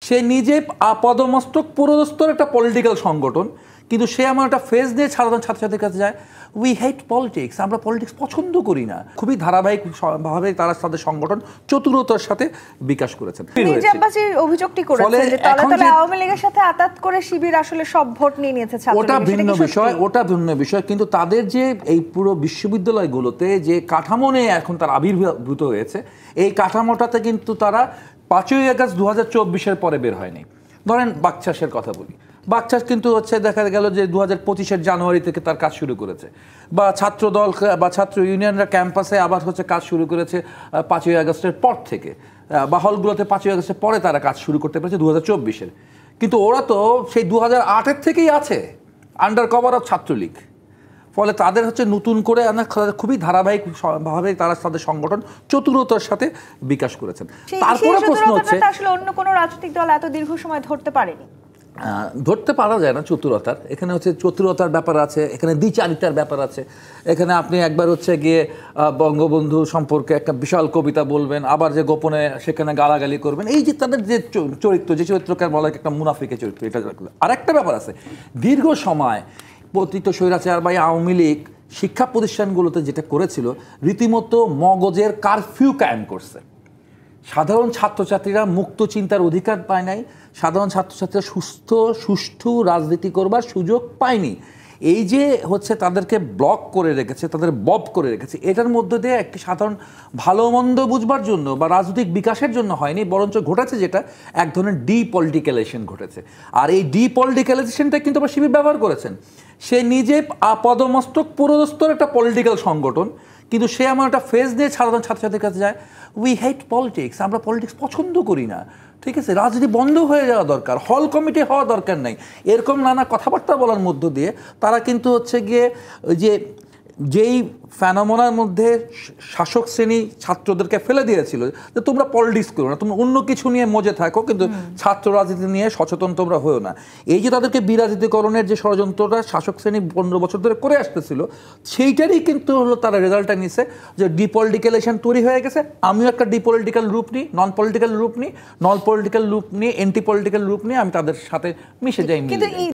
সে নিজে আপাদমস্তক পুরোদস্তর একটা পলিটিক্যাল সংগঠন, কিন্তু সে আমার একটা ফেস দিয়ে সাধারণ ছাত্রছাত্রীর কাছে যায়, উই হেট পলিটিক্স, আমরা পলিটিক্স পছন্দ করি না। খুবই ধারাবাহিকভাবে তারা তাদের সংগঠন চতুরতার সাথে বিকাশ করেছেন। মির্জা আব্বাসীর অভিযোগটি করেছেন যে তলে তলে আওয়ামী লীগের সাথে আতাত করে শিবির আসলে সব ভোট নিয়ে নিয়েছে ছাত্রলীগ। ওটা ভিন্ন বিষয়, কিন্তু তাদের যে এই পুরো বিশ্ববিদ্যালয়গুলোতে যে কাঠামো নিয়ে এখন তার আবির্ভূত হয়েছে, এই কাঠামোটাতে কিন্তু তারা 5ই আগস্ট 2024-এর পরে বের হয়নি। ধরেন বাকচাষের কথা বলি, বাকচাষ কিন্তু দেখা গেল যে 2025-এর জানুয়ারি থেকে তার কাজ শুরু করেছে, বা ছাত্র দল বা ছাত্র ইউনিয়নরা ক্যাম্পাসে আবার কাজ শুরু করেছে 5ই আগস্টের পর থেকে, বা হলগুলোতে 5ই আগস্টের পরে তারা কাজ শুরু করতে পেরেছে 2024-এর। কিন্তু ওরা তো সেই 2008-এর থেকেই আছে আন্ডার কভার অফ ছাত্রলীগ। ফলে তাদের নতুন করে খুবই ধারাবাহিকভাবে তারা তাদের সংগঠন চতুরতার সাথে বিকাশ করেছেন। তারপরে প্রশ্ন হচ্ছে আসলে অন্য কোনো রাজনৈতিক দল এত দীর্ঘ সময় ধরতে পারেনি। ধরতে পারা যায় না চতুরতার, এখানে চতুরতার ব্যাপার আছে, এখানে দ্বিচারিতার ব্যাপার আছে। এখানে আপনি একবার গিয়ে বঙ্গবন্ধু সম্পর্কে একটা বিশাল কবিতা বলবেন, আবার যে গোপনে সেখানে গালাগালি করবেন, এই যে তাদের যে চরিত্র, যে চরিত্রকে বলা একটা মুনাফিকের চরিত্র, এটা আরেকটা ব্যাপার আছে। দীর্ঘ সময় পতিত স্বৈরাচার বা আওয়ামী লীগ শিক্ষা প্রতিষ্ঠানগুলোতে যেটা করেছিল, রীতিমতো মগজের কারফিউ কায়েম করছে। সাধারণ ছাত্রছাত্রীরা মুক্ত চিন্তার অধিকার পায় নাই, সাধারণ ছাত্রছাত্রীরা সুষ্ঠু রাজনীতি করবার সুযোগ পায়নি। এই যে তাদেরকে ব্লক করে রেখেছে, তাদের বব করে রেখেছে, এটার মধ্যে দিয়ে একটি সাধারণ ভালো মন্দ বুঝবার জন্য বা রাজনৈতিক বিকাশের জন্য হয়নি, বরঞ্চ ঘটেছে যেটা এক ধরনের ডিপলিটিক্যালাইজেশন ঘটেছে। আর এই ডিপলিটিক্যালাইজেশনটা কিন্তু আবার শিবির ব্যবহার করেছেন। সে নিজে আপাদমস্তক পুরোদস্তর একটা পলিটিক্যাল সংগঠন, কিন্তু সে আমার একটা ফেস দিয়ে সাধারণ ছাত্রছাত্রীর কাছে যায়, উই হেট পলিটিক্স, আমরা পলিটিক্স পছন্দ করি না। ঠিক আছে, রাজনীতি বন্ধ হয়ে যাওয়া দরকার, হল কমিটি হওয়া দরকার নাই, এরকম নানা কথাবার্তা বলার মধ্য দিয়ে তারা কিন্তু গিয়ে যেই ফ্যানোমেনার মধ্যে শাসক শ্রেণী ছাত্রদেরকে ফেলে দিয়েছিল যে তোমরা পলিটিক্স করো না, তোমরা অন্য কিছু নিয়ে মজে থাকো, কিন্তু ছাত্র রাজনীতি নিয়ে সচেতন তোমরা হয়েও না। এই যে তাদেরকে বিরাজনীতিকরণের যে ষড়যন্ত্রটা শাসক শ্রেণী 15 বছর ধরে করে আসতেছিল, সেইটারই কিন্তু তারা রেজাল্টটা নিছে যে ডিপলিটিক্যালাইজেশন তৈরি হয়ে গেছে। আমিও একটা ডিপলিটিক্যাল রূপ নিই, নন পলিটিক্যাল রূপ নিই, অ্যান্টি পলিটিক্যাল রূপ নিয়ে আমি তাদের সাথে মিশে যাই।